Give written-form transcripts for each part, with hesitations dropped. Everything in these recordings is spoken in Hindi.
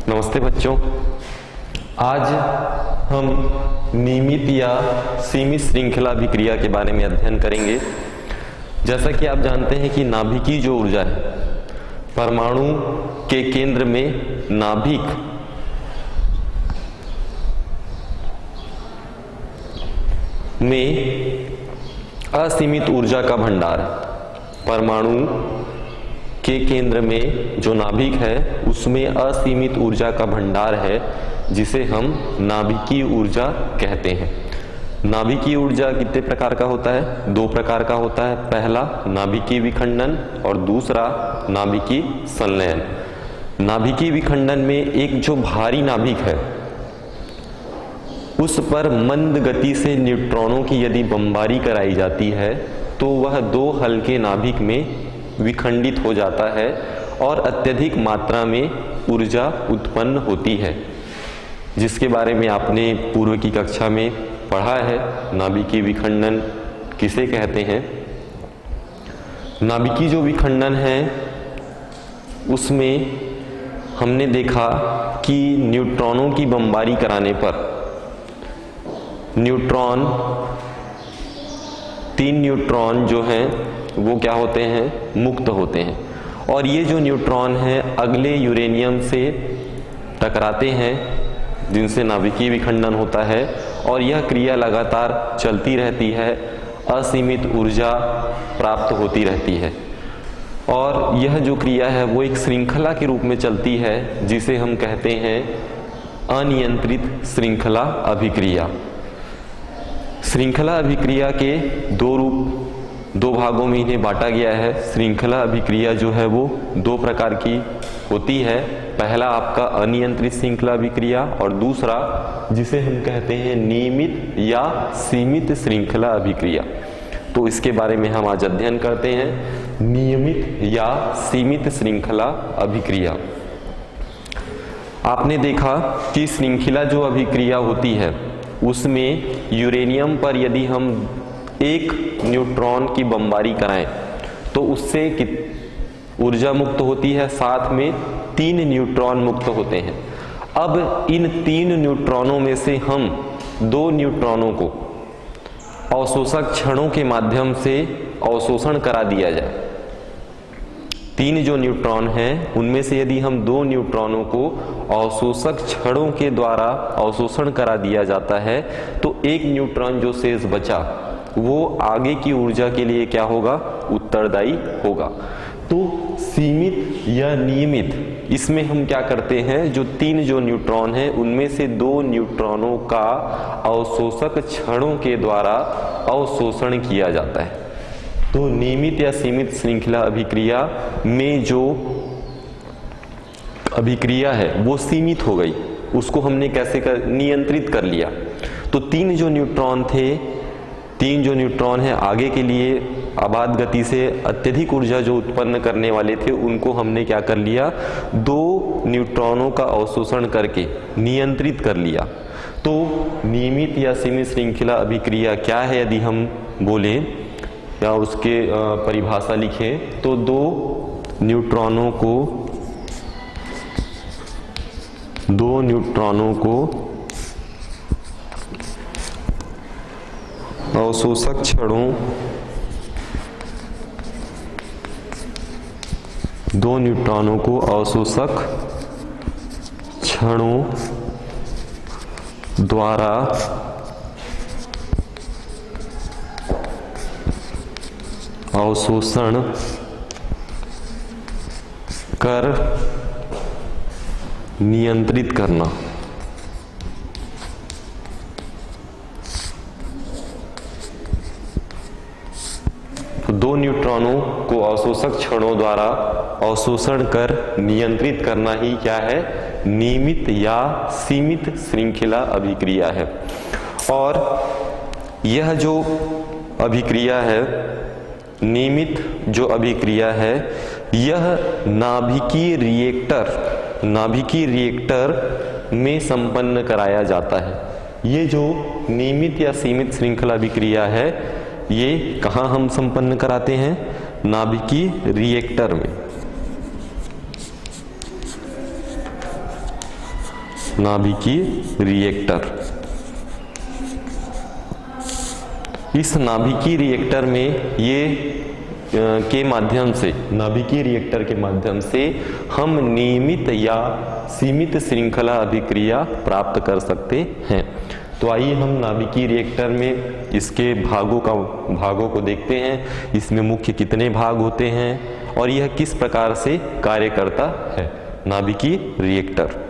नमस्ते बच्चों। आज हम नियमित या सीमित श्रृंखला अभिक्रिया के बारे में अध्ययन करेंगे। जैसा कि आप जानते हैं कि नाभिकीय जो ऊर्जा है, परमाणु के केंद्र में नाभिक में असीमित ऊर्जा का भंडार, परमाणु के केंद्र में जो नाभिक है उसमें असीमित ऊर्जा का भंडार है, जिसे हम नाभिकीय ऊर्जा कहते हैं। नाभिकीय ऊर्जा कितने प्रकार का होता है? दो प्रकार का होता है। पहला नाभिकीय विखंडन और दूसरा नाभिकीय संलयन। नाभिकीय विखंडन में एक जो भारी नाभिक है उस पर मंद गति से न्यूट्रॉनों की यदि बमबारी कराई जाती है तो वह दो हल्के नाभिक में विखंडित हो जाता है और अत्यधिक मात्रा में ऊर्जा उत्पन्न होती है, जिसके बारे में आपने पूर्व की कक्षा में पढ़ा है। नाभिकीय विखंडन किसे कहते हैं? नाभिकीय जो विखंडन है उसमें हमने देखा कि न्यूट्रॉनों की बमबारी कराने पर तीन न्यूट्रॉन जो हैं वो क्या होते हैं? मुक्त होते हैं। और ये जो न्यूट्रॉन हैं अगले यूरेनियम से टकराते हैं, जिनसे नाभिकीय विखंडन होता है, और यह क्रिया लगातार चलती रहती है, असीमित ऊर्जा प्राप्त होती रहती है। और यह जो क्रिया है वो एक श्रृंखला के रूप में चलती है, जिसे हम कहते हैं अनियंत्रित श्रृंखला अभिक्रिया। श्रृंखला अभिक्रिया के दो भागों में इन्हें बांटा गया है। श्रृंखला अभिक्रिया जो है वो दो प्रकार की होती है। पहला आपका अनियंत्रित श्रृंखला अभिक्रिया और दूसरा जिसे हम कहते हैं नियमित या सीमित श्रृंखला अभिक्रिया। तो इसके बारे में हम आज अध्ययन करते हैं, नियमित या सीमित श्रृंखला अभिक्रिया। आपने देखा कि श्रृंखला जो अभिक्रिया होती है उसमें यूरेनियम पर यदि हम एक न्यूट्रॉन की बमबारी कराएं तो उससे ऊर्जा मुक्त होती है, साथ में 3 न्यूट्रॉन मुक्त होते हैं। अब इन 3 न्यूट्रॉनों में से हम 2 न्यूट्रॉनों को अवशोषक क्षणों के माध्यम से अवशोषण करा दिया जाए। 3 जो न्यूट्रॉन हैं उनमें से यदि हम 2 न्यूट्रॉनों को अवशोषक क्षणों के द्वारा अवशोषण करा दिया जाता है तो एक न्यूट्रॉन जो शेष बचा वो आगे की ऊर्जा के लिए क्या होगा? उत्तरदायी होगा। तो सीमित या नियमित, इसमें हम क्या करते हैं, जो 3 जो न्यूट्रॉन हैं उनमें से 2 न्यूट्रॉनों का अवशोषक क्षणों के द्वारा अवशोषण किया जाता है। तो नियमित या सीमित श्रृंखला अभिक्रिया में जो अभिक्रिया है वो सीमित हो गई, उसको हमने कैसे नियंत्रित कर लिया। तो 3 जो न्यूट्रॉन थे, 3 जो न्यूट्रॉन है आगे के लिए आबाद गति से अत्यधिक ऊर्जा जो उत्पन्न करने वाले थे उनको हमने क्या कर लिया? 2 न्यूट्रॉनों का अवशोषण करके नियंत्रित कर लिया। तो नियमित या सीमित श्रृंखला अभिक्रिया क्या है यदि हम बोलें या उसके परिभाषा लिखें तो 2 न्यूट्रॉनों को अवशोषक क्षणों 2 न्यूट्रॉनों को अवशोषक क्षणों द्वारा अवशोषण कर नियंत्रित करना। तो 2 न्यूट्रॉनों को अवशोषक क्षणों द्वारा अवशोषण कर नियंत्रित करना ही क्या है? नियमित या सीमित श्रृंखला अभिक्रिया है। और यह जो अभिक्रिया है, नियमित जो अभिक्रिया है, यह नाभिकीय रिएक्टर में संपन्न कराया जाता है। ये जो नियमित या सीमित श्रृंखला अभिक्रिया है ये कहाँ हम संपन्न कराते हैं? नाभिकीय रिएक्टर में। नाभिकीय रिएक्टर। इस नाभिकीय रिएक्टर में नाभिकीय रिएक्टर के माध्यम से हम नियमित या सीमित श्रृंखला अभिक्रिया प्राप्त कर सकते हैं। तो आइए हम नाभिकीय रिएक्टर में इसके भागों को देखते हैं। इसमें मुख्य कितने भाग होते हैं और यह किस प्रकार से कार्य करता है। नाभिकीय रिएक्टर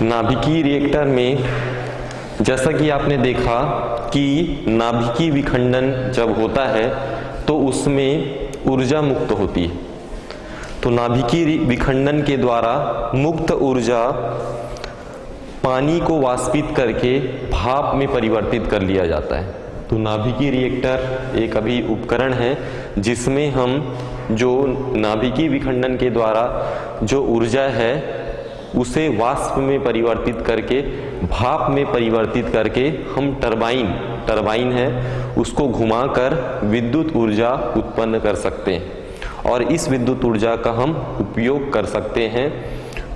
नाभिकीय रिएक्टर में जैसा कि आपने देखा कि नाभिकीय विखंडन जब होता है तो उसमें ऊर्जा मुक्त होती है। तो नाभिकीय विखंडन के द्वारा मुक्त ऊर्जा पानी को वाष्पित करके भाप में परिवर्तित कर लिया जाता है। तो नाभिकीय रिएक्टर एक अभी उपकरण है जिसमें हम जो नाभिकीय विखंडन के द्वारा जो ऊर्जा है उसे वाष्प में परिवर्तित करके भाप में परिवर्तित करके हम टरबाइन है उसको घुमाकर विद्युत ऊर्जा उत्पन्न कर सकते हैं और इस विद्युत ऊर्जा का हम उपयोग कर सकते हैं।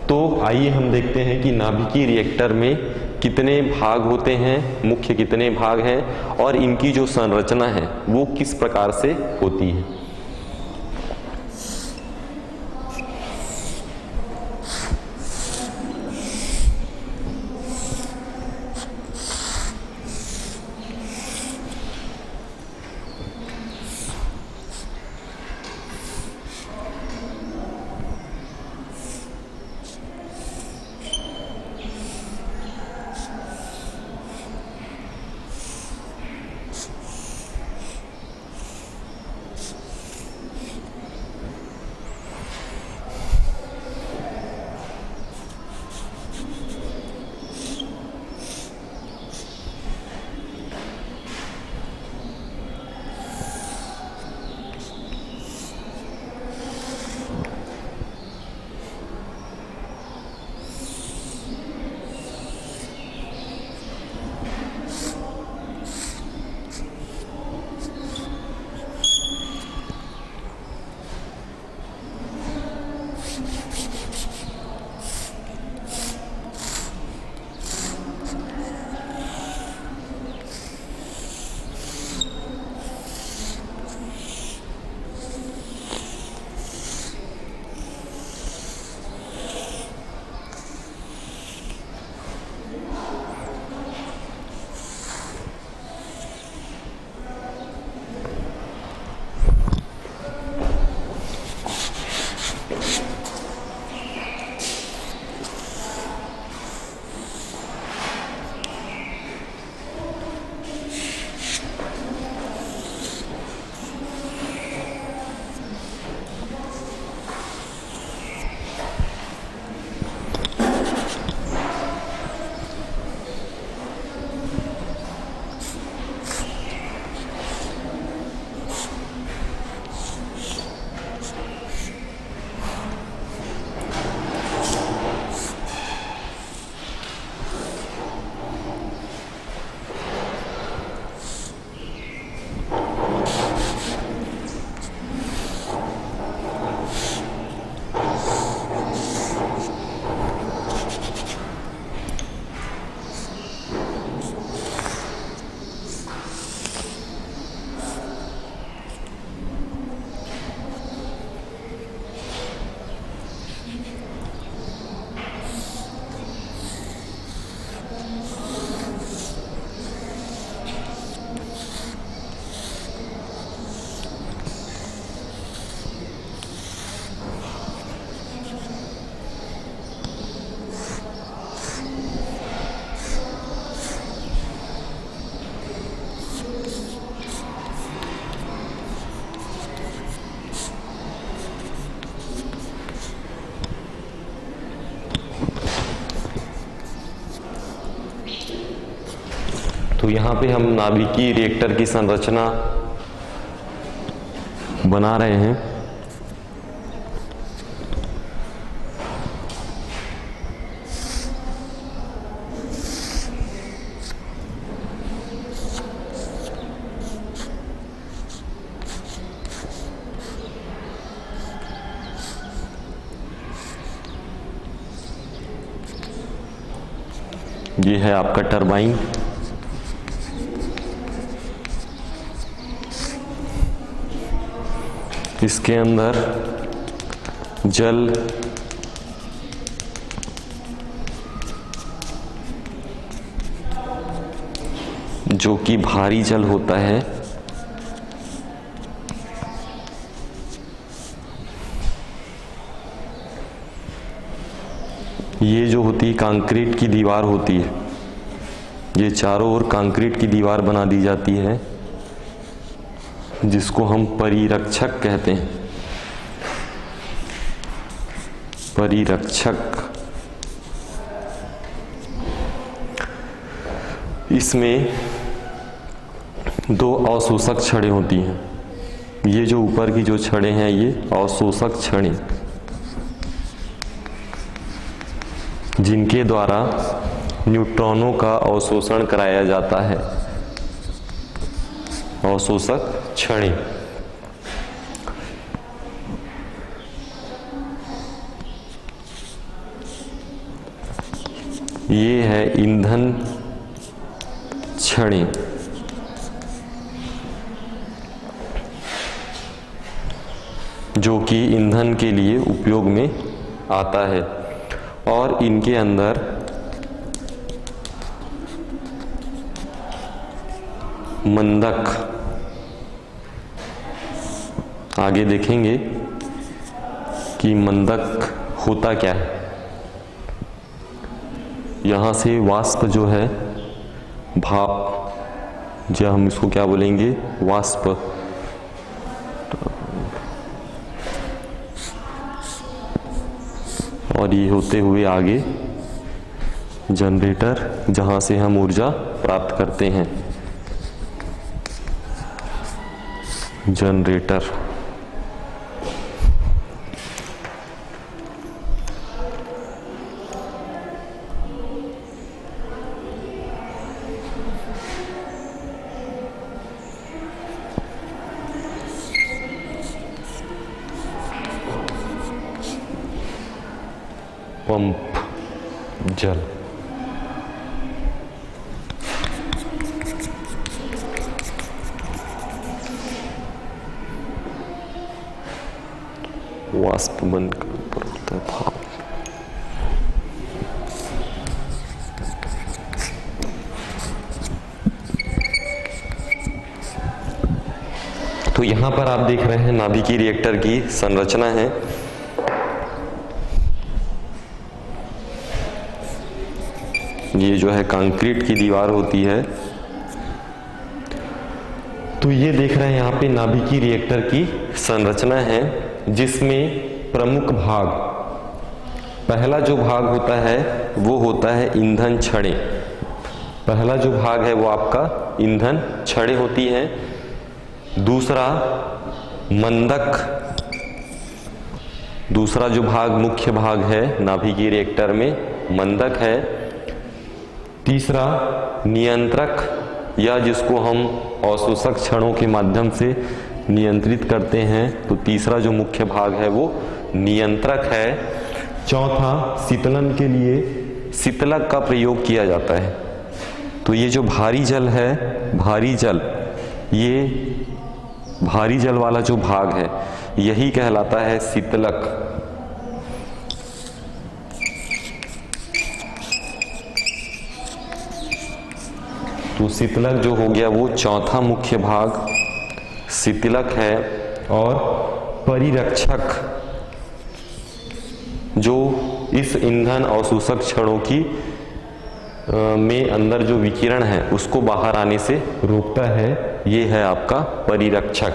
तो आइए हम देखते हैं कि नाभिकीय रिएक्टर में कितने भाग होते हैं, मुख्य कितने भाग हैं और इनकी जो संरचना है वो किस प्रकार से होती है। तो यहाँ पे हम नाभिकीय रिएक्टर की संरचना बना रहे हैं। ये है आपका टरबाइन। इसके अंदर जल जो कि भारी जल होता है, ये जो होती है कंक्रीट की दीवार होती है, ये चारों ओर कंक्रीट की दीवार बना दी जाती है जिसको हम परिरक्षक कहते हैं। परिरक्षक। इसमें दो अवशोषक छड़ें होती हैं। ये जो ऊपर की जो छड़ें हैं ये अवशोषक छड़ें, जिनके द्वारा न्यूट्रॉनों का अवशोषण कराया जाता है। अवशोषक छड़ें। ये है ईंधन छड़ें। जो कि ईंधन के लिए उपयोग में आता है और इनके अंदर मंदक, आगे देखेंगे कि मंदक होता क्या है। यहाँ से वाष्प जो है, भाप, जो हम इसको क्या बोलेंगे, वाष्प, और ये होते हुए आगे जनरेटर, जहाँ से हम ऊर्जा प्राप्त करते हैं। जनरेटर। पंप, जल। वाष्प बनकर ऊपर होता है भाप। तो यहां पर आप देख रहे हैं नाभिकीय रिएक्टर की संरचना है। ये जो है कंक्रीट की दीवार होती है। तो ये देख रहे हैं यहाँ पे नाभिकीय रिएक्टर की संरचना है, जिसमें प्रमुख भाग, पहला जो भाग होता है वो होता है ईंधन छड़ें। पहला जो भाग है वो आपका ईंधन छड़ें होती है। दूसरा मंदक, दूसरा जो भाग, मुख्य भाग है नाभिकीय रिएक्टर में, मंदक है। तीसरा नियंत्रक, या जिसको हम अवशोषक छड़ों के माध्यम से नियंत्रित करते हैं, तो तीसरा जो मुख्य भाग है वो नियंत्रक है। चौथा, शीतलन के लिए शीतलक का प्रयोग किया जाता है। तो ये जो भारी जल है, भारी जल, ये भारी जल वाला जो भाग है यही कहलाता है शीतलक। तो शीतलक जो हो गया वो चौथा मुख्य भाग शीतलक है। और परिरक्षक, जो इस ईंधन अवशोषक छड़ों की में अंदर जो विकिरण है उसको बाहर आने से रोकता है, ये है आपका परिरक्षक।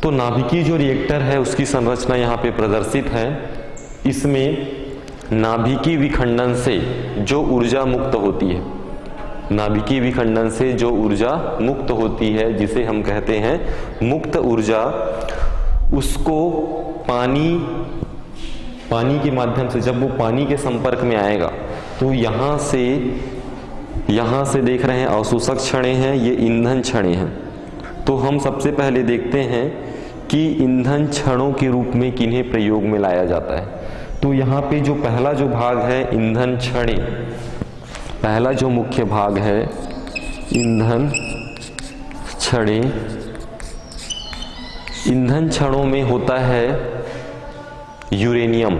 तो नाभिकीय जो रिएक्टर है उसकी संरचना यहाँ पे प्रदर्शित है। इसमें नाभिकीय विखंडन से जो ऊर्जा मुक्त होती है, नाभिकीय विखंडन से जो ऊर्जा मुक्त होती है, जिसे हम कहते हैं मुक्त ऊर्जा, उसको पानी के माध्यम से, जब वो पानी के संपर्क में आएगा तो यहाँ से देख रहे हैं अवशोषक क्षणें हैं, ये ईंधन क्षणें हैं। तो हम सबसे पहले देखते हैं कि ईंधन क्षणों के रूप में किन्हें प्रयोग में लाया जाता है। तो यहाँ पे जो पहला जो भाग है ईंधन क्षणें, पहला जो मुख्य भाग है ईंधन क्षणें, ईंधन क्षणों में होता है यूरेनियम।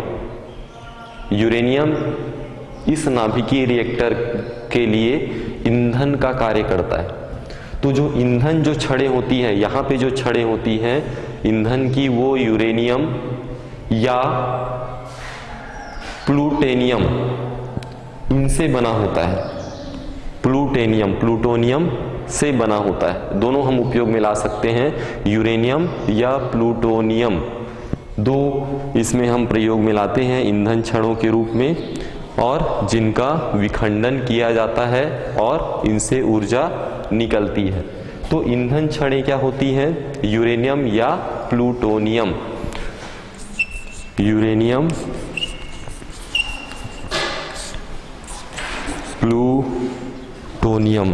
यूरेनियम इस नाभिकीय रिएक्टर के लिए ईंधन का कार्य करता है। तो जो ईंधन जो छड़ें होती है, यहाँ पे जो छड़ें होती हैं ईंधन की, वो यूरेनियम या प्लूटोनियम इनसे बना होता है। प्लूटोनियम से बना होता है। दोनों हम उपयोग में ला सकते हैं, यूरेनियम या प्लूटोनियम, दो इसमें हम प्रयोग में लाते हैं ईंधन क्षणों के रूप में, और जिनका विखंडन किया जाता है और इनसे ऊर्जा निकलती है। तो ईंधन क्षणें क्या होती हैं? यूरेनियम या प्लूटोनियम। Uranium, plutonium.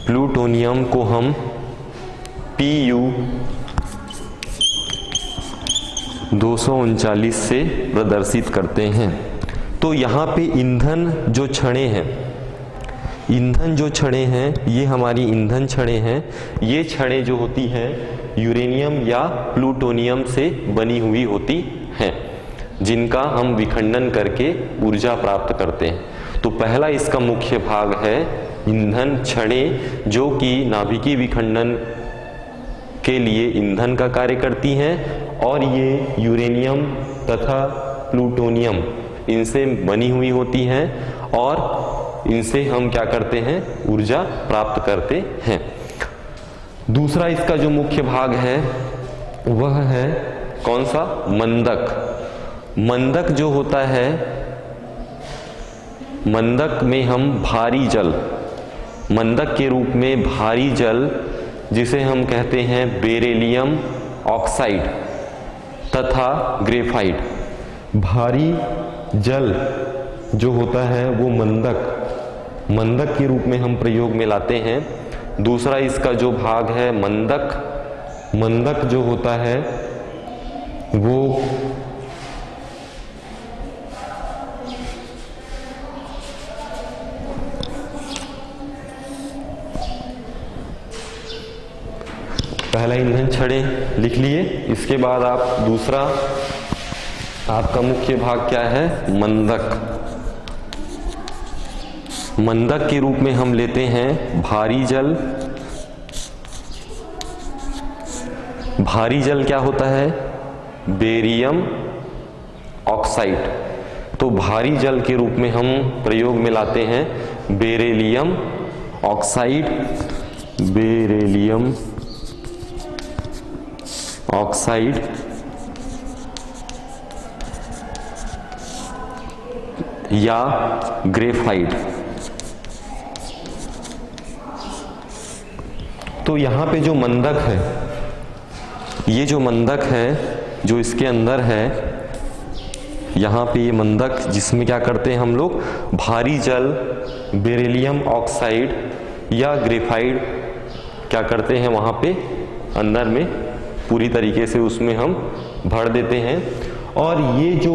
प्लूटोनियम को हम Pu 239 से प्रदर्शित करते हैं। तो यहाँ पे ईंधन जो छड़ें हैं, ये हमारी ईंधन छड़ें हैं। ये छड़ें जो होती हैं यूरेनियम या प्लूटोनियम से बनी हुई होती हैं, जिनका हम विखंडन करके ऊर्जा प्राप्त करते हैं। तो पहला इसका मुख्य भाग है ईंधन छड़ें, जो कि नाभिकीय विखंडन के लिए ईंधन का कार्य करती हैं, और ये यूरेनियम तथा प्लूटोनियम इनसे बनी हुई होती हैं, और इनसे हम क्या करते हैं? ऊर्जा प्राप्त करते हैं। दूसरा इसका जो मुख्य भाग है वह है कौन सा? मंदक। मंदक जो होता है, मंदक में हम भारी जल, मंदक के रूप में भारी जल, जिसे हम कहते हैं बेरिलियम ऑक्साइड तथा ग्रेफाइट, भारी जल जो होता है वो मंदक के रूप में हम प्रयोग में लाते हैं। दूसरा इसका जो भाग है मंदक जो होता है वो पहला ईंधन छड़ें लिख लिए। इसके बाद आप दूसरा, आपका मुख्य भाग क्या है? मंदक। मंदक के रूप में हम लेते हैं भारी जल। भारी जल क्या होता है? Barium oxide. तो भारी जल के रूप में हम प्रयोग में लाते हैं बेरिलियम ऑक्साइड, बेरिलियम ऑक्साइड या ग्रेफाइट। तो यहाँ पे जो मंदक है, ये जो मंदक है जो इसके अंदर है, यहाँ पे ये मंदक जिसमें क्या करते हैं हम लोग? भारी जल बेरिलियम ऑक्साइड या ग्रेफाइट क्या करते हैं वहाँ पे अंदर में पूरी तरीके से उसमें हम भर देते हैं। और ये जो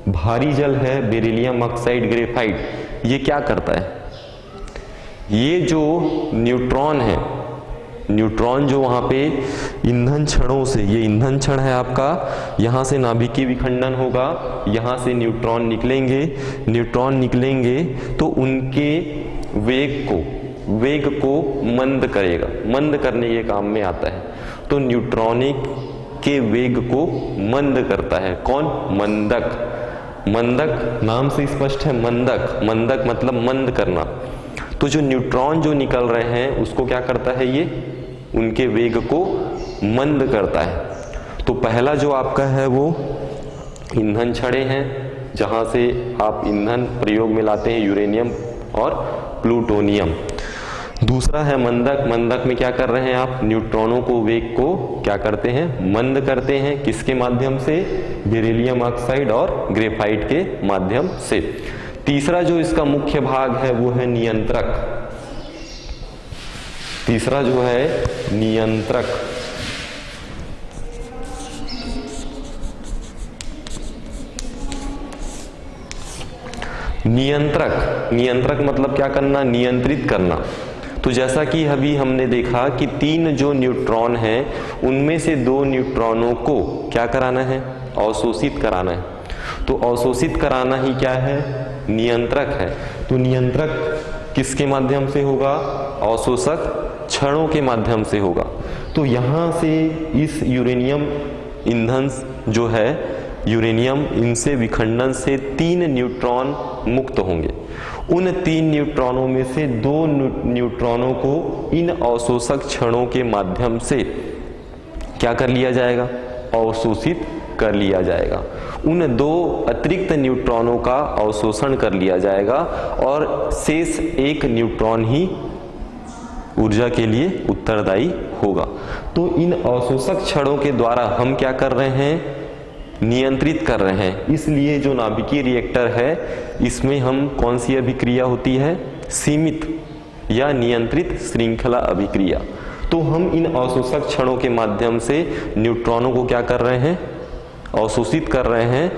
भारी जल है बेरिलियम ऑक्साइड ग्रेफाइट, ये क्या करता है? ये जो न्यूट्रॉन है, न्यूट्रॉन जो वहाँ पे ईंधन क्षणों से, ये ईंधन क्षण है आपका, यहाँ से नाभिकीय विखंडन होगा, यहाँ से न्यूट्रॉन निकलेंगे तो उनके वेग को मंद करेगा, मंद करने के काम में आता है। तो न्यूट्रॉनिक के वेग को मंद करता है कौन? मंदक। मंदक नाम से स्पष्ट है, मंदक मतलब मंद करना। तो जो न्यूट्रॉन जो निकल रहे हैं उसको क्या करता है, ये उनके वेग को मंद करता है। तो पहला जो आपका है वो ईंधन छड़े हैं, जहां से आप ईंधन प्रयोग में लाते हैं यूरेनियम और प्लूटोनियम। दूसरा है मंदक। मंदक में क्या कर रहे हैं आप, न्यूट्रॉनों को वेग को क्या करते हैं, मंद करते हैं। किसके माध्यम से, बेरिलियम ऑक्साइड और ग्रेफाइट के माध्यम से। तीसरा जो इसका मुख्य भाग है वो है नियंत्रक। तीसरा जो है नियंत्रक। नियंत्रक मतलब क्या करना, नियंत्रित करना। तो जैसा कि अभी हमने देखा कि 3 जो न्यूट्रॉन हैं उनमें से 2 न्यूट्रॉनों को क्या कराना है, अवशोषित कराना है। तो अवशोषित कराना ही क्या है, नियंत्रक है। तो नियंत्रक किसके माध्यम से होगा, अवशोषक क्षणों के माध्यम से होगा। तो यहां से इस यूरेनियम ईंधन जो है यूरेनियम, इनसे विखंडन से 3 न्यूट्रॉन मुक्त होंगे। उन 3 न्यूट्रॉनों में से 2 न्यूट्रॉनों को इन अवशोषक क्षणों के माध्यम से क्या कर लिया जाएगा, अवशोषित कर लिया जाएगा। उन 2 अतिरिक्त न्यूट्रॉनों का अवशोषण कर लिया जाएगा और शेष 1 न्यूट्रॉन ही ऊर्जा के लिए उत्तरदायी होगा। तो इन अवशोषक क्षणों के द्वारा हम क्या कर रहे हैं, नियंत्रित कर रहे हैं। इसलिए जो नाभिकीय रिएक्टर है इसमें हम कौन सी अभिक्रिया होती है, सीमित या नियंत्रित श्रृंखला अभिक्रिया। तो हम इन अवशोषक क्षणों के माध्यम से न्यूट्रॉनों को क्या कर रहे हैं, अवशोषित कर रहे हैं,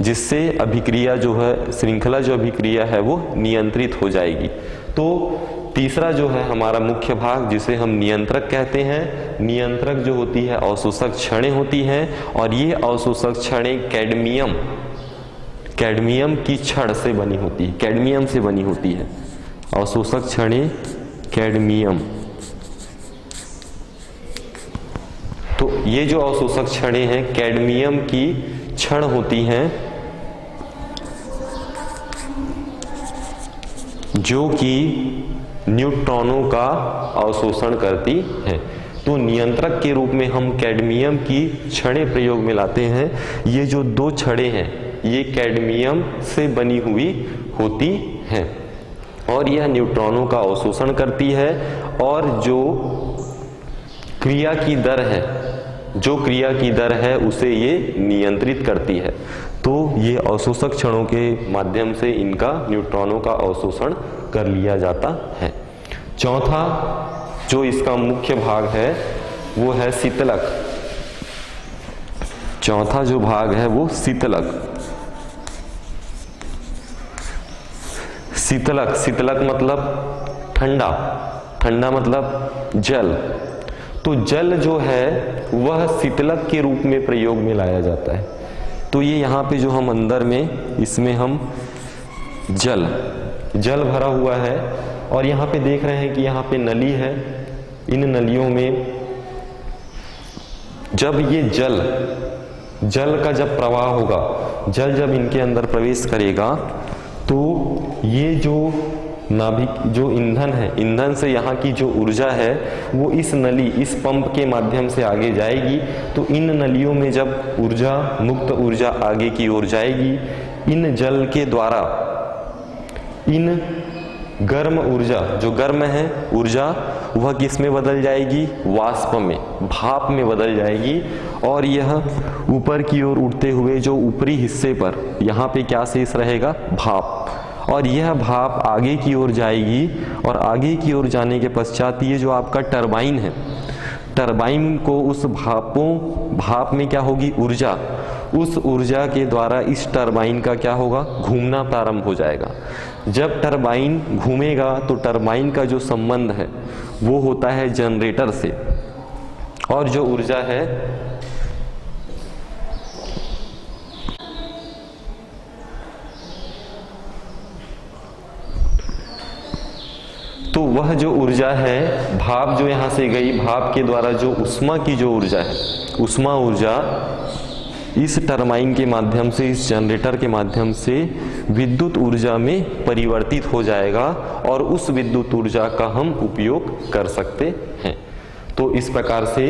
जिससे अभिक्रिया जो है, श्रृंखला जो अभिक्रिया है वो नियंत्रित हो जाएगी। तो तीसरा जो है हमारा मुख्य भाग जिसे हम नियंत्रक कहते हैं, नियंत्रक जो होती है अवशोषक क्षणें होती हैं और ये अवशोषक क्षणें कैडमियम की छड़ से बनी होती है, कैडमियम से बनी होती है। अवशोषक क्षणें कैडमियम। तो ये जो अवशोषक क्षणें हैं कैडमियम की छड़ होती हैं, जो कि न्यूट्रॉनों का अवशोषण करती है। तो नियंत्रक के रूप में हम कैडमियम की छड़ें प्रयोग में लाते हैं। ये जो 2 छड़ें हैं ये कैडमियम से बनी हुई होती हैं और यह न्यूट्रॉनों का अवशोषण करती है और जो क्रिया की दर है उसे ये नियंत्रित करती है। तो ये अवशोषक क्षणों के माध्यम से इनका न्यूट्रॉनों का अवशोषण कर लिया जाता है। चौथा जो इसका मुख्य भाग है वो है शीतलक। चौथा जो भाग है वो शीतलक मतलब ठंडा मतलब जल। तो जल जो है वह शीतलक के रूप में प्रयोग में लाया जाता है। तो ये यहाँ पे जो हम अंदर में इसमें हम जल भरा हुआ है और यहाँ पे देख रहे हैं कि यहाँ पे नली है। इन नलियों में जब ये जल का जब प्रवाह होगा, जल जब इनके अंदर प्रवेश करेगा तो ये जो नाभिक जो ईंधन है, ईंधन से यहाँ की जो ऊर्जा है वो इस नली, इस पंप के माध्यम से आगे जाएगी। तो इन नलियों में जब ऊर्जा, मुक्त ऊर्जा आगे की ओर जाएगी, इन जल के द्वारा इन गर्म ऊर्जा, जो गर्म है ऊर्जा, वह किस में बदल जाएगी, वाष्प में, भाप में बदल जाएगी। और यह ऊपर की ओर उड़ते हुए जो ऊपरी हिस्से पर यहाँ पे क्या शेष रहेगा, भाप। और यह भाप आगे की ओर जाएगी और आगे की ओर जाने के पश्चात ये जो आपका टरबाइन है, टरबाइन को उस भाप में क्या होगी, ऊर्जा, उस ऊर्जा के द्वारा इस टरबाइन का क्या होगा, घूमना प्रारंभ हो जाएगा। जब टरबाइन घूमेगा तो टरबाइन का जो संबंध है वो होता है जनरेटर से, और जो ऊर्जा है तो वह जो ऊर्जा है, भाप जो यहां से गई, भाप के द्वारा जो उष्मा की जो ऊर्जा है, उष्मा ऊर्जा इस टरबाइन के माध्यम से, इस जनरेटर के माध्यम से विद्युत ऊर्जा में परिवर्तित हो जाएगा और उस विद्युत ऊर्जा का हम उपयोग कर सकते हैं। तो इस प्रकार से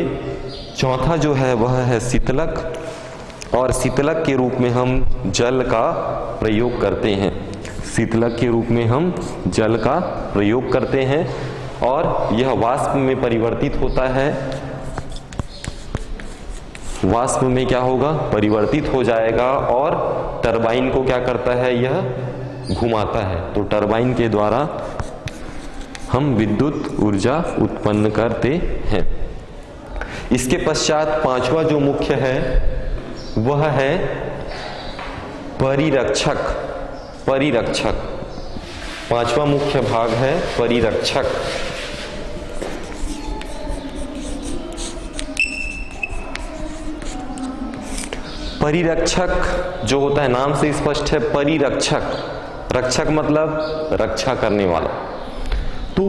चौथा जो है वह है शीतलक, और शीतलक के रूप में हम जल का प्रयोग करते हैं। शीतलक के रूप में हम जल का प्रयोग करते हैं और यह वाष्प में परिवर्तित होता है। वाष्प में क्या होगा, परिवर्तित हो जाएगा और टरबाइन को क्या करता है, यह घुमाता है। तो टरबाइन के द्वारा हम विद्युत ऊर्जा उत्पन्न करते हैं। इसके पश्चात पांचवा जो मुख्य है वह है परिरक्षक। परिरक्षक पांचवा मुख्य भाग है परिरक्षक। परिरक्षक जो होता है, नाम से स्पष्ट है, परिरक्षक। रक्षक मतलब रक्षा करने वाला। तो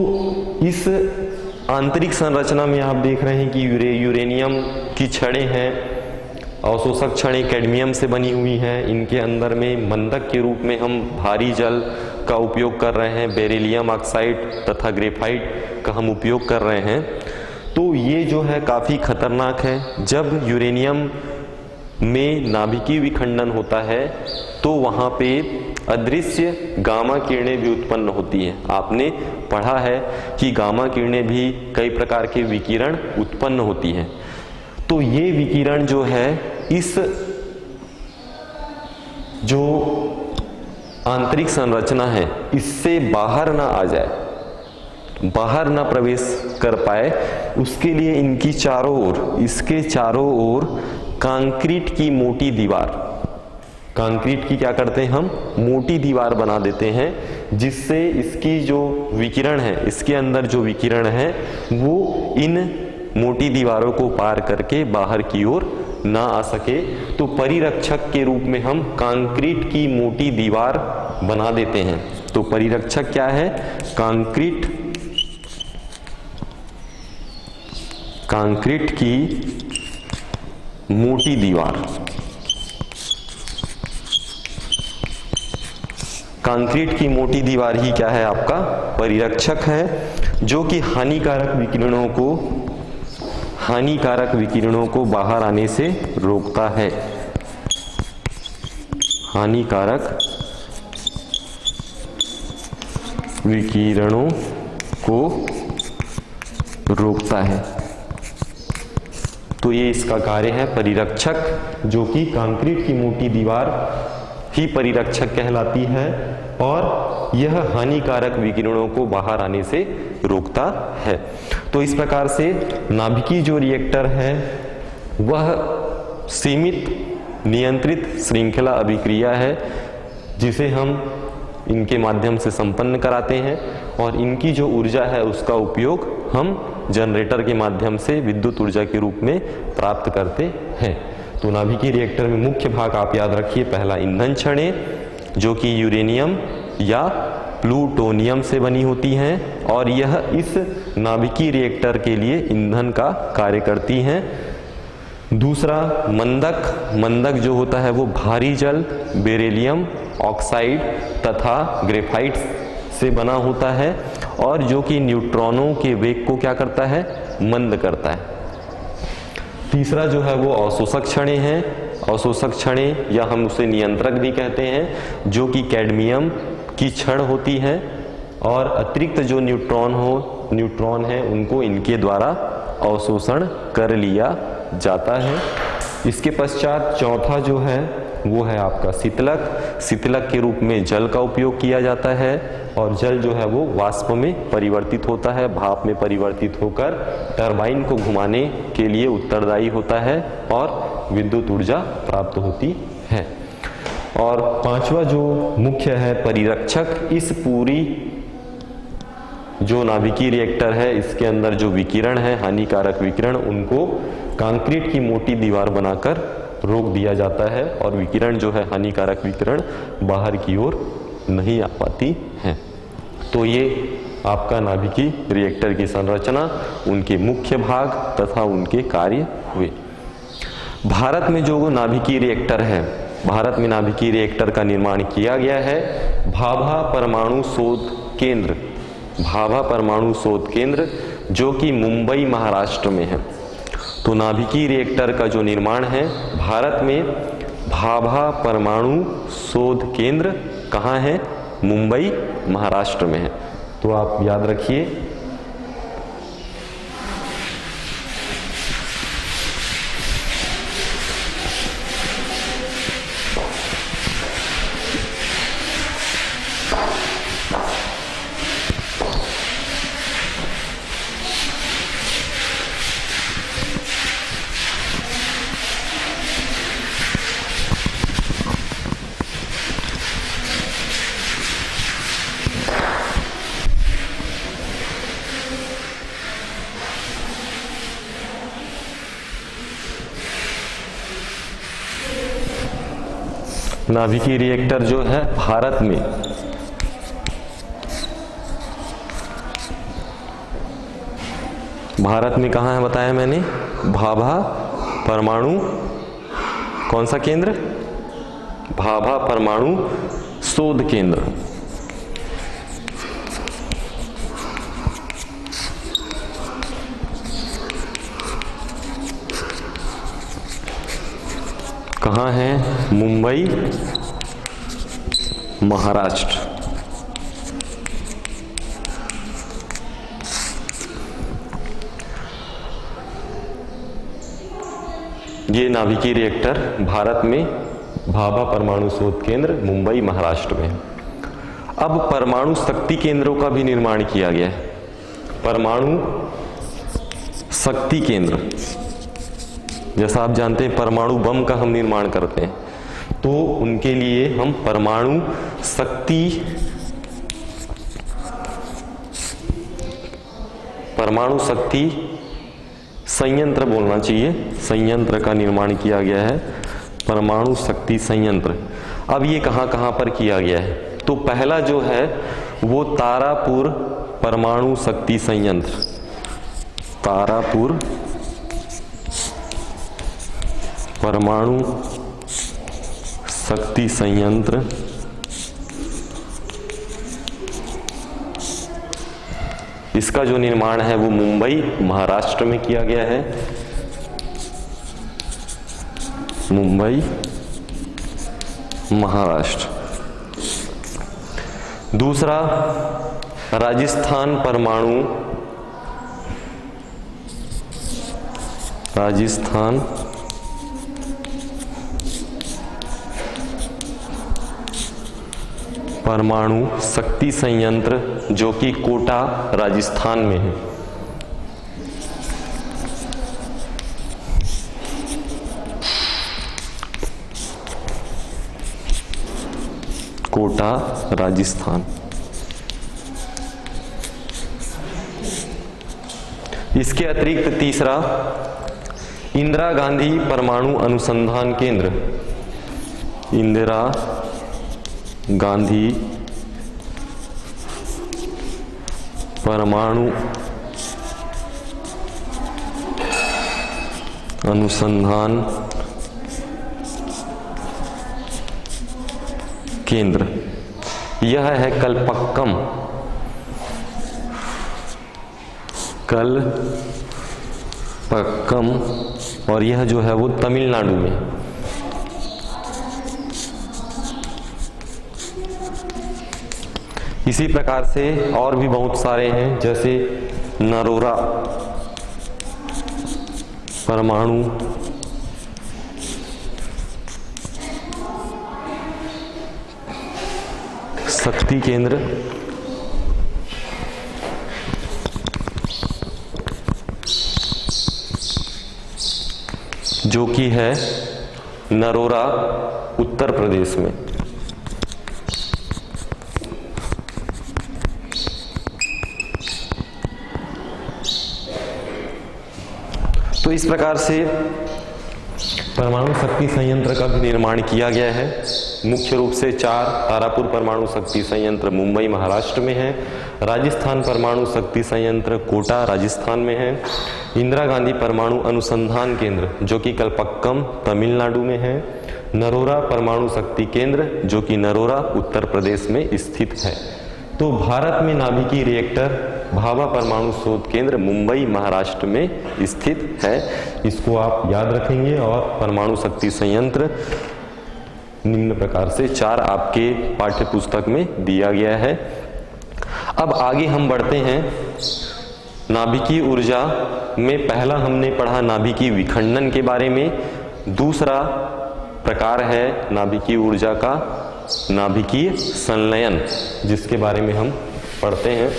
इस आंतरिक संरचना में आप देख रहे हैं कि यूरेनियम की छड़ें हैं, अवशोषक छड़ें कैडमियम से बनी हुई हैं। इनके अंदर में मंदक के रूप में हम भारी जल का उपयोग कर रहे हैं, बेरिलियम ऑक्साइड तथा ग्रेफाइट का हम उपयोग कर रहे हैं। तो ये जो है काफ़ी खतरनाक है। जब यूरेनियम में नाभिकीय विखंडन होता है तो वहाँ पे अदृश्य गामा किरणें भी उत्पन्न होती हैं। आपने पढ़ा है कि गामा किरणें भी कई प्रकार के विकिरण उत्पन्न होती हैं। तो ये विकिरण जो है इस जो आंतरिक संरचना है इससे बाहर ना आ जाए, बाहर ना प्रवेश कर पाए, उसके लिए इनकी चारों ओर, इसके चारों ओर कंक्रीट की मोटी दीवार, कंक्रीट की क्या करते हैं हम, मोटी दीवार बना देते हैं, जिससे इसकी जो विकिरण है, इसके अंदर जो विकिरण है वो इन मोटी दीवारों को पार करके बाहर की ओर ना आ सके। तो परिरक्षक के रूप में हम कंक्रीट की मोटी दीवार बना देते हैं। तो परिरक्षक क्या है, कंक्रीट की मोटी दीवार। कंक्रीट की मोटी दीवार ही क्या है, आपका परिरक्षक है, जो कि हानिकारक विकिरणों को बाहर आने से रोकता है। हानिकारक विकिरणों को रोकता है। तो ये इसका कार्य है परिरक्षक, जो कि कंक्रीट की मोटी दीवार ही परिरक्षक कहलाती है और यह हानिकारक विकिरणों को बाहर आने से रोकता है। तो इस प्रकार से नाभिकीय जो रिएक्टर है वह सीमित नियंत्रित श्रृंखला अभिक्रिया है, जिसे हम इनके माध्यम से संपन्न कराते हैं और इनकी जो ऊर्जा है उसका उपयोग हम जनरेटर के माध्यम से विद्युत ऊर्जा के रूप में प्राप्त करते हैं। तो नाभिकीय रिएक्टर में मुख्य भाग आप याद रखिए, पहला ईंधन छड़ें जो कि यूरेनियम या प्लूटोनियम से बनी होती हैं और यह इस नाभिकीय रिएक्टर के लिए ईंधन का कार्य करती हैं। दूसरा मंदक जो होता है वो भारी जल बेरिलियम ऑक्साइड तथा ग्रेफाइट से बना होता है और जो कि न्यूट्रॉनों के वेग को क्या करता है, मंद करता है। तीसरा जो है वो अवशोषक छड़ें हैं। अवशोषक छड़ें या हम उसे नियंत्रक भी कहते हैं, जो कि कैडमियम की छड़ होती है और अतिरिक्त जो न्यूट्रॉन है उनको इनके द्वारा अवशोषण कर लिया जाता है। इसके पश्चात चौथा जो है वो है आपका शीतलक। शीतलक के रूप में जल का उपयोग किया जाता है और जल जो है वो वाष्प में परिवर्तित होता है, भाप में परिवर्तित होकर टरबाइन को घुमाने के लिए उत्तरदायी होता है और विद्युत ऊर्जा प्राप्त होती है। और पांचवा जो मुख्य है परिरक्षक, इस पूरी जो नाभिकीय रिएक्टर है इसके अंदर जो विकिरण है, हानिकारक विकिरण, उनको कंक्रीट की मोटी दीवार बनाकर रोक दिया जाता है और विकिरण जो है, हानिकारक विकिरण बाहर की ओर नहीं आ पाती है। तो ये आपका नाभिकीय रिएक्टर की संरचना, उनके मुख्य भाग तथा उनके कार्य हुए। भारत में जो नाभिकीय रिएक्टर है, भारत में नाभिकीय रिएक्टर का निर्माण किया गया है भाभा परमाणु शोध केंद्र, भाभा परमाणु शोध केंद्र जो कि मुंबई महाराष्ट्र में है। तो नाभिकीय रिएक्टर का जो निर्माण है भारत में भाभा परमाणु शोध केंद्र कहाँ है? मुंबई महाराष्ट्र में है। तो आप याद रखिए। नाभिकीय रिएक्टर जो है भारत में कहाँ है बताया मैंने? भाभा परमाणु कौन सा केंद्र? भाभा परमाणु शोध केंद्र। कहाँ है? मुंबई महाराष्ट्र। ये नाभिकीय रिएक्टर भारत में भाभा परमाणु शोध केंद्र मुंबई महाराष्ट्र में। अब परमाणु शक्ति केंद्रों का भी निर्माण किया गया है। परमाणु शक्ति केंद्र, जैसा आप जानते हैं परमाणु बम का हम निर्माण करते हैं, तो उनके लिए हम परमाणु शक्ति संयंत्र बोलना चाहिए, संयंत्र का निर्माण किया गया है, परमाणु शक्ति संयंत्र। अब ये कहाँ कहाँ पर किया गया है? तो पहला जो है वो तारापुर परमाणु शक्ति संयंत्र, तारापुर परमाणु शक्ति संयंत्र, इसका जो निर्माण है वो मुंबई महाराष्ट्र में किया गया है, मुंबई महाराष्ट्र। दूसरा राजस्थान परमाणु शक्ति संयंत्र जो कि कोटा राजस्थान में है। कोटा राजस्थान। इसके अतिरिक्त तीसरा इंदिरा गांधी परमाणु अनुसंधान केंद्र, इंदिरा गांधी परमाणु अनुसंधान केंद्र, यह है कलपक्कम, और यह जो है वो तमिलनाडु में। इसी प्रकार से और भी बहुत सारे हैं, जैसे नरोरा परमाणु शक्ति केंद्र, जो कि है नरोरा उत्तर प्रदेश में। तो इस प्रकार से परमाणु शक्ति संयंत्र का भी निर्माण किया गया है। मुख्य रूप से 4 तारापुर परमाणु शक्ति संयंत्र मुंबई महाराष्ट्र में है, राजस्थान परमाणु शक्ति संयंत्र कोटा राजस्थान में है, इंदिरा गांधी परमाणु अनुसंधान केंद्र जो कि कलपक्कम तमिलनाडु में है, नरोरा परमाणु शक्ति केंद्र जो कि नरोरा उत्तर प्रदेश में स्थित है। तो भारत में नाभिकीय रिएक्टर भाभा परमाणु शोध केंद्र मुंबई महाराष्ट्र में स्थित है। इसको आप याद रखेंगे। और परमाणु शक्ति संयंत्र निम्न प्रकार से 4 आपके पाठ्य पुस्तक में दिया गया है। अब आगे हम बढ़ते हैं। नाभिकीय ऊर्जा में पहला हमने पढ़ा नाभिकीय विखंडन के बारे में। दूसरा प्रकार है नाभिकीय ऊर्जा का नाभिकीय संलयन, जिसके बारे में हम पढ़ते हैं।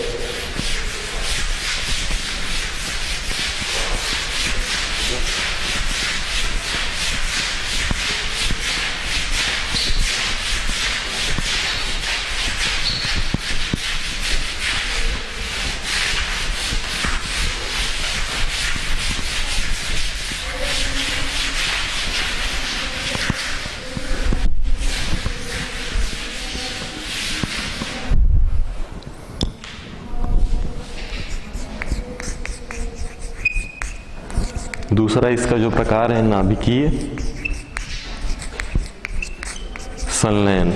दूसरा इसका जो प्रकार है नाभिकीय संलयन।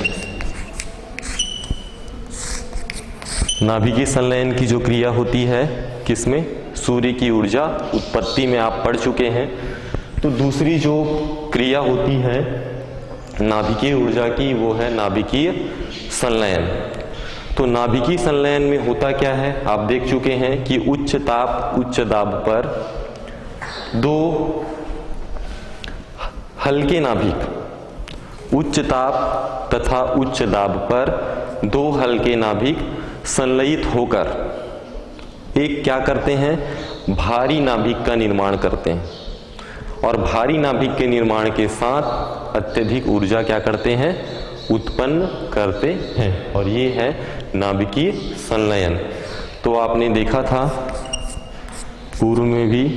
नाभिकीय संलयन की जो क्रिया होती है किसमें? सूर्य की ऊर्जा उत्पत्ति में आप पढ़ चुके हैं। तो दूसरी जो क्रिया होती है नाभिकीय ऊर्जा की वो है नाभिकीय संलयन। तो नाभिकीय संलयन में होता क्या है आप देख चुके हैं कि उच्च ताप उच्च दाब पर 2 हल्के नाभिक, उच्च ताप तथा उच्च दाब पर 2 हल्के नाभिक संलयित होकर एक क्या करते हैं? भारी नाभिक का निर्माण करते हैं। और भारी नाभिक के निर्माण के साथ अत्यधिक ऊर्जा क्या करते हैं? उत्पन्न करते हैं। और ये है नाभिकीय संलयन। तो आपने देखा था पूर्व में भी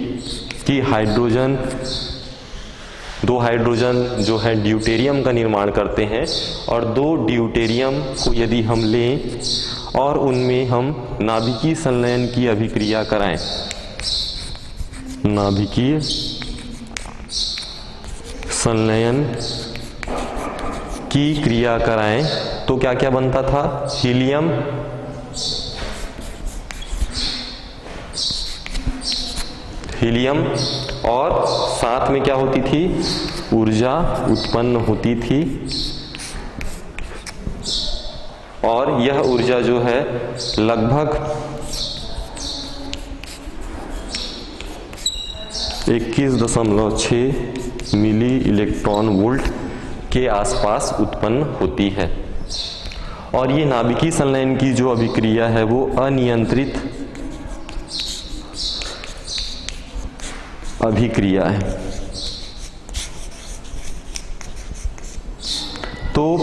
कि हाइड्रोजन 2 हाइड्रोजन जो है ड्यूटेरियम का निर्माण करते हैं। और 2 ड्यूटेरियम को यदि हम लें और उनमें हम नाभिकीय संलयन की अभिक्रिया कराएं, नाभिकीय संलयन की क्रिया कराएं, तो क्या क्या बनता था? हीलियम और साथ में क्या होती थी? ऊर्जा उत्पन्न होती थी। और यह ऊर्जा जो है लगभग 21.6 मिली इलेक्ट्रॉन वोल्ट के आसपास उत्पन्न होती है। और ये नाभिकीय संलयन की जो अभिक्रिया है वो अनियंत्रित अभिक्रिया है। तो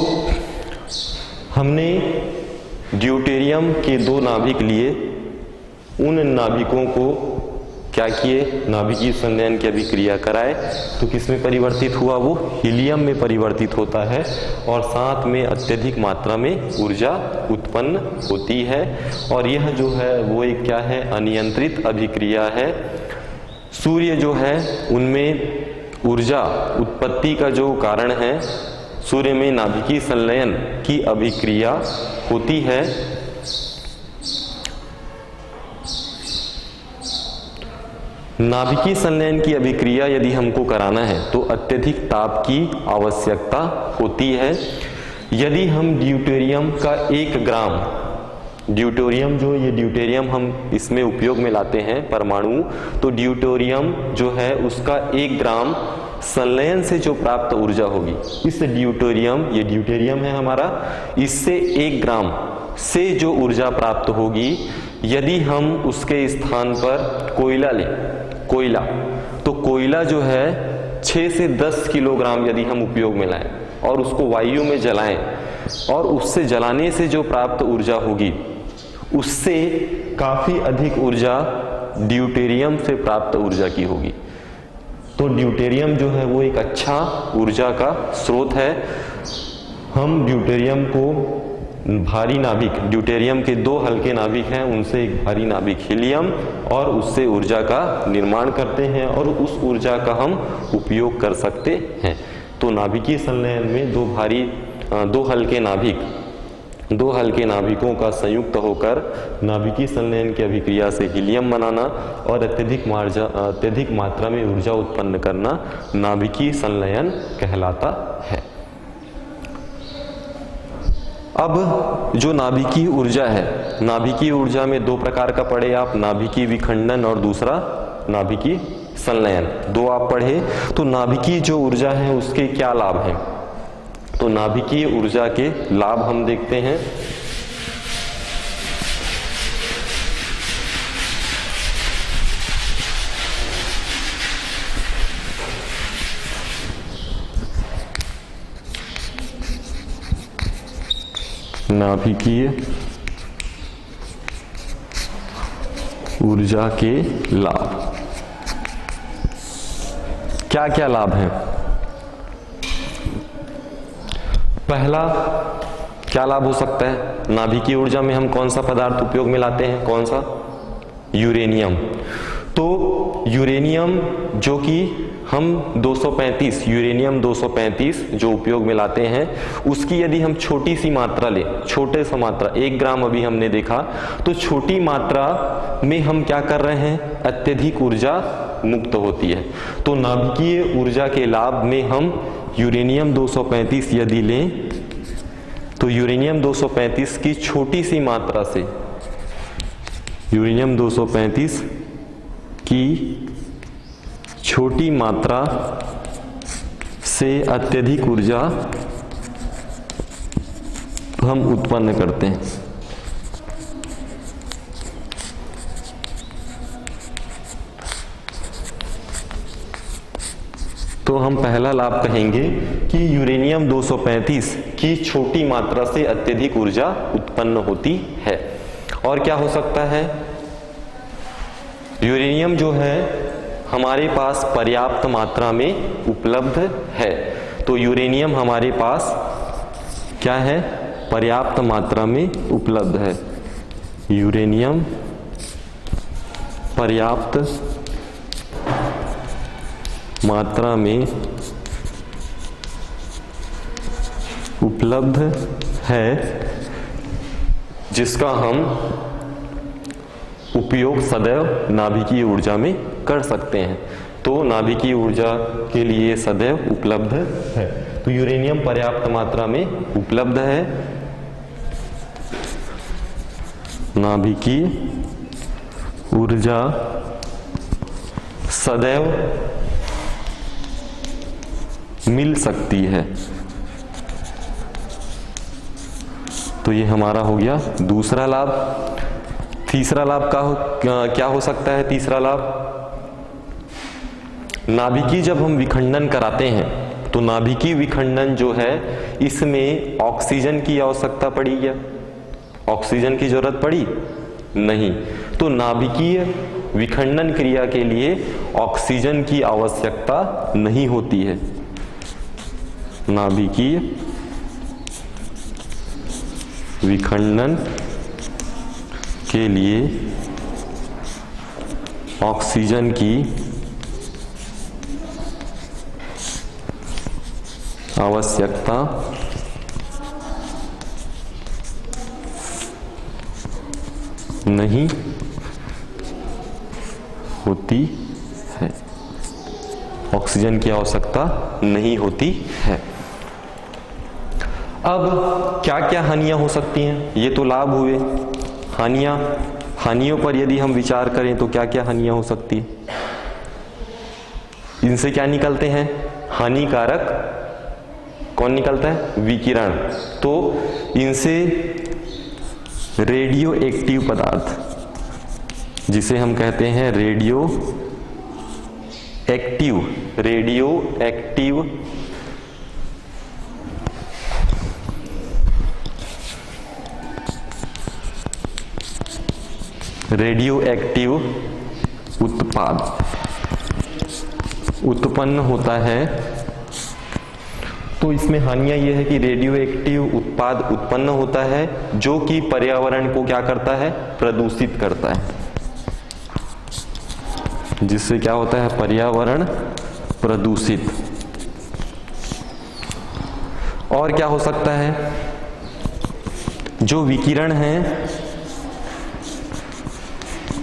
हमने ड्यूटेरियम के 2 नाभिक लिए, उन नाभिकों को क्या किए? नाभिकीय संलयन की अभिक्रिया कराए। तो किसमें परिवर्तित हुआ? वो हीलियम में परिवर्तित होता है और साथ में अत्यधिक मात्रा में ऊर्जा उत्पन्न होती है। और यह जो है वो एक क्या है? अनियंत्रित अभिक्रिया है। सूर्य जो है उनमें ऊर्जा उत्पत्ति का जो कारण है, सूर्य में नाभिकीय संलयन की अभिक्रिया होती है। नाभिकीय संलयन की अभिक्रिया यदि हमको कराना है तो अत्यधिक ताप की आवश्यकता होती है। यदि हम ड्यूटेरियम का 1 ग्राम, ड्यूटेरियम जो ये ड्यूटेरियम हम इसमें उपयोग में लाते हैं परमाणु, तो ड्यूटेरियम जो है उसका 1 ग्राम संलयन से जो प्राप्त ऊर्जा होगी, इस ड्यूटेरियम, ये ड्यूटेरियम है हमारा, इससे 1 ग्राम से जो ऊर्जा प्राप्त होगी, यदि हम उसके स्थान पर कोयला लें, कोयला, तो कोयला जो है 6 से 10 किलोग्राम यदि हम उपयोग में लाएं और उसको वायु में जलाएं और उससे जलाने से जो प्राप्त ऊर्जा होगी उससे काफी अधिक ऊर्जा ड्यूटेरियम से प्राप्त ऊर्जा की होगी। तो ड्यूटेरियम जो है वो एक अच्छा ऊर्जा का स्रोत है। हम ड्यूटेरियम को भारी नाभिक, ड्यूटेरियम के 2 हल्के नाभिक हैं, उनसे एक भारी नाभिक हीलियम और उससे ऊर्जा का निर्माण करते हैं और उस ऊर्जा का हम उपयोग कर सकते हैं। तो नाभिकीय संलयन में 2 हल्के नाभिकों का संयुक्त होकर नाभिकीय संलयन की अभिक्रिया से हीलियम बनाना और अत्यधिक मात्रा में ऊर्जा उत्पन्न करना नाभिकीय संलयन कहलाता है। अब जो नाभिकीय ऊर्जा है, नाभिकीय ऊर्जा में 2 प्रकार का पढ़े आप, नाभिकीय विखंडन और दूसरा नाभिकीय संलयन, 2 आप पढ़े। तो नाभिकीय जो ऊर्जा है उसके क्या लाभ हैं? तो नाभिकीय ऊर्जा के लाभ हम देखते हैं। नाभिकीय ऊर्जा के लाभ क्या क्या लाभ हैं? पहला क्या लाभ हो सकता है? नाभिकीय ऊर्जा में हम कौन सा पदार्थ उपयोग में लाते हैं? कौन सा? यूरेनियम। तो यूरेनियम जो कि हम 235 यूरेनियम 235 जो उपयोग में लाते हैं, उसकी यदि हम छोटी सी मात्रा लें, छोटे सा मात्रा 1 ग्राम अभी हमने देखा, तो छोटी मात्रा में हम क्या कर रहे हैं? अत्यधिक ऊर्जा मुक्त होती है। तो नाभिकीय ऊर्जा के लाभ में हम यूरेनियम 235 यदि लें तो यूरेनियम 235 की छोटी सी मात्रा से, यूरेनियम 235 की छोटी मात्रा से अत्यधिक ऊर्जा हम उत्पन्न करते हैं। तो हम पहला लाभ कहेंगे कि यूरेनियम 235 की छोटी मात्रा से अत्यधिक ऊर्जा उत्पन्न होती है। और क्या हो सकता है? यूरेनियम जो है हमारे पास पर्याप्त मात्रा में उपलब्ध है। तो यूरेनियम हमारे पास क्या है? पर्याप्त मात्रा में उपलब्ध है। यूरेनियम पर्याप्त मात्रा में उपलब्ध है, जिसका हम उपयोग सदैव नाभिकीय ऊर्जा में कर सकते हैं। तो नाभिकीय ऊर्जा के लिए सदैव उपलब्ध है। तो यूरेनियम पर्याप्त मात्रा में उपलब्ध है। नाभिकीय ऊर्जा सदैव मिल सकती है। तो ये हमारा हो गया दूसरा लाभ। तीसरा लाभ क्या हो सकता है? तीसरा लाभ, नाभिकीय जब हम विखंडन कराते हैं तो नाभिकीय विखंडन जो है इसमें ऑक्सीजन की आवश्यकता पड़ी क्या? ऑक्सीजन की जरूरत पड़ी? नहीं। तो नाभिकीय विखंडन क्रिया के लिए ऑक्सीजन की आवश्यकता नहीं होती है। नाभिकीय विखंडन के लिए ऑक्सीजन की आवश्यकता नहीं होती है। ऑक्सीजन की आवश्यकता नहीं होती है। अब क्या क्या हानियां हो सकती हैं? ये तो लाभ हुए। हानियों पर यदि हम विचार करें तो क्या क्या हानियां हो सकती है? इनसे क्या निकलते हैं? हानिकारक कौन निकलता है? विकिरण। तो इनसे रेडियो एक्टिव पदार्थ, जिसे हम कहते हैं रेडियो एक्टिव उत्पाद उत्पन्न होता है। तो तो इसमें हानियां ये है कि रेडियो एक्टिव उत्पाद उत्पन्न होता है जो कि पर्यावरण को क्या करता है, प्रदूषित करता है, जिससे क्या होता है, पर्यावरण प्रदूषित। और क्या हो सकता है, जो विकिरण है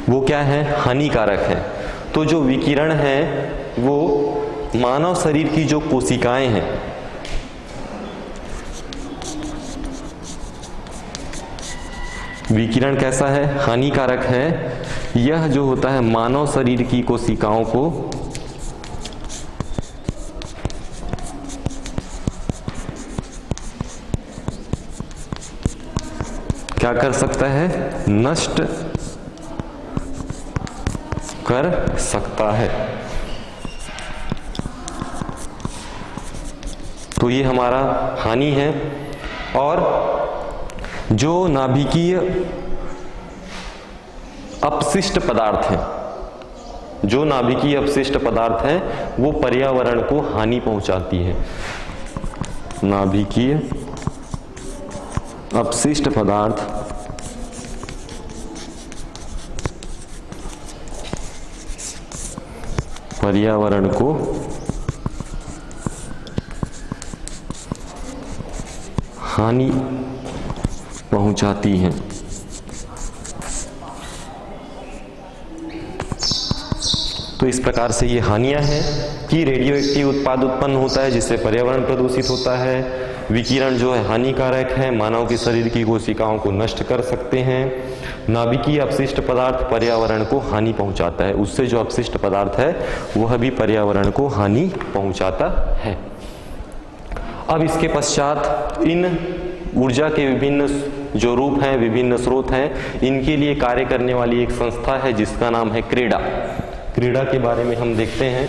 वो क्या है, हानिकारक है। तो जो विकिरण है वो मानव शरीर की जो कोशिकाएं हैं, विकिरण कैसा है, हानिकारक है। यह जो होता है मानव शरीर की कोशिकाओं को क्या कर सकता है, नष्ट कर सकता है। तो ये हमारा हानि है। और जो नाभिकीय अपशिष्ट पदार्थ हैं, जो नाभिकीय अपशिष्ट पदार्थ हैं वो पर्यावरण को हानि पहुंचाती है। नाभिकीय अपशिष्ट पदार्थ पर्यावरण को हानि पहुंचाती हैं। तो इस प्रकार से ये हानियां हैं कि रेडियो एक्टिव उत्पाद उत्पन्न होता है जिससे पर्यावरण प्रदूषित होता है, विकिरण जो है हानिकारक है, मानव के शरीर की कोशिकाओं को नष्ट कर सकते हैं, नाभिकीय अपशिष्ट पदार्थ पर्यावरण को हानि पहुंचाता है, उससे जो अपशिष्ट पदार्थ है वह भी पर्यावरण को हानि पहुंचाता है। अब इसके पश्चात इन ऊर्जा के विभिन्न जो रूप हैं, विभिन्न स्रोत हैं, इनके लिए कार्य करने वाली एक संस्था है जिसका नाम है क्रेडा। क्रेडा के बारे में हम देखते हैं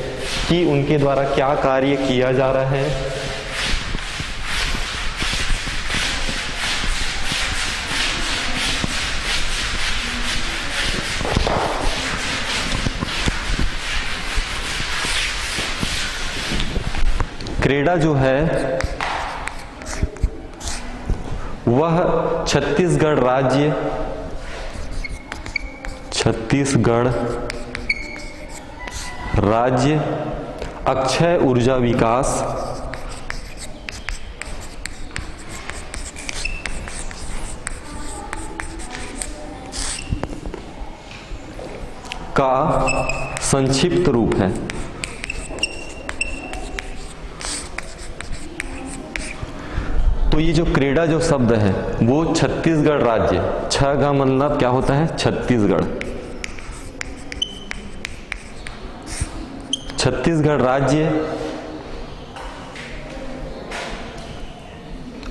कि उनके द्वारा क्या कार्य किया जा रहा है। क्रेडा जो है वह छत्तीसगढ़ राज्य अक्षय ऊर्जा विकास का संक्षिप्त रूप है। तो ये जो क्रेडा जो शब्द है वो छत्तीसगढ़ राज्य, छ का मतलब क्या होता है, छत्तीसगढ़, छत्तीसगढ़ राज्य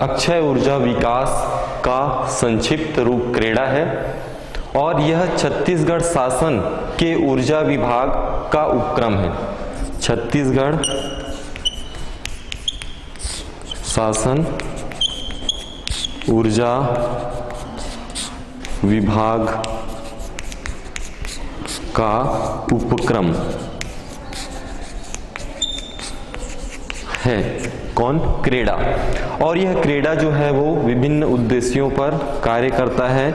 अक्षय ऊर्जा विकास का संक्षिप्त रूप क्रेडा है। और यह छत्तीसगढ़ शासन के ऊर्जा विभाग का उपक्रम है। छत्तीसगढ़ शासन ऊर्जा विभाग का उपक्रम है। कौन, क्रेडा। और यह क्रेडा जो है वो विभिन्न उद्देश्यों पर कार्य करता है।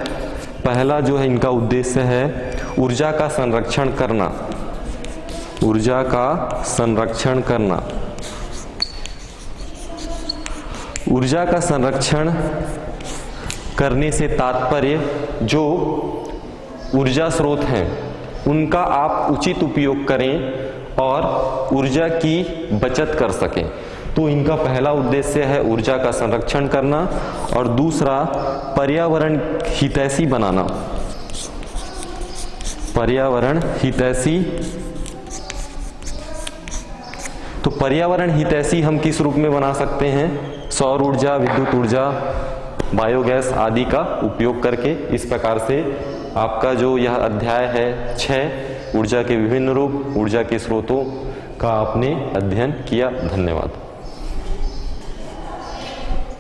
पहला जो है इनका उद्देश्य है ऊर्जा का संरक्षण करना, ऊर्जा का संरक्षण करना। ऊर्जा का संरक्षण करने से तात्पर्य जो ऊर्जा स्रोत हैं उनका आप उचित उपयोग करें और ऊर्जा की बचत कर सकें। तो इनका पहला उद्देश्य है ऊर्जा का संरक्षण करना और दूसरा पर्यावरण हितैषी बनाना। पर्यावरण हितैषी, तो पर्यावरण हितैषी हम किस रूप में बना सकते हैं, सौर ऊर्जा, विद्युत ऊर्जा, बायोगैस आदि का उपयोग करके। इस प्रकार से आपका जो यह अध्याय है 6 ऊर्जा के विभिन्न रूप, ऊर्जा के स्रोतों का आपने अध्ययन किया। धन्यवाद।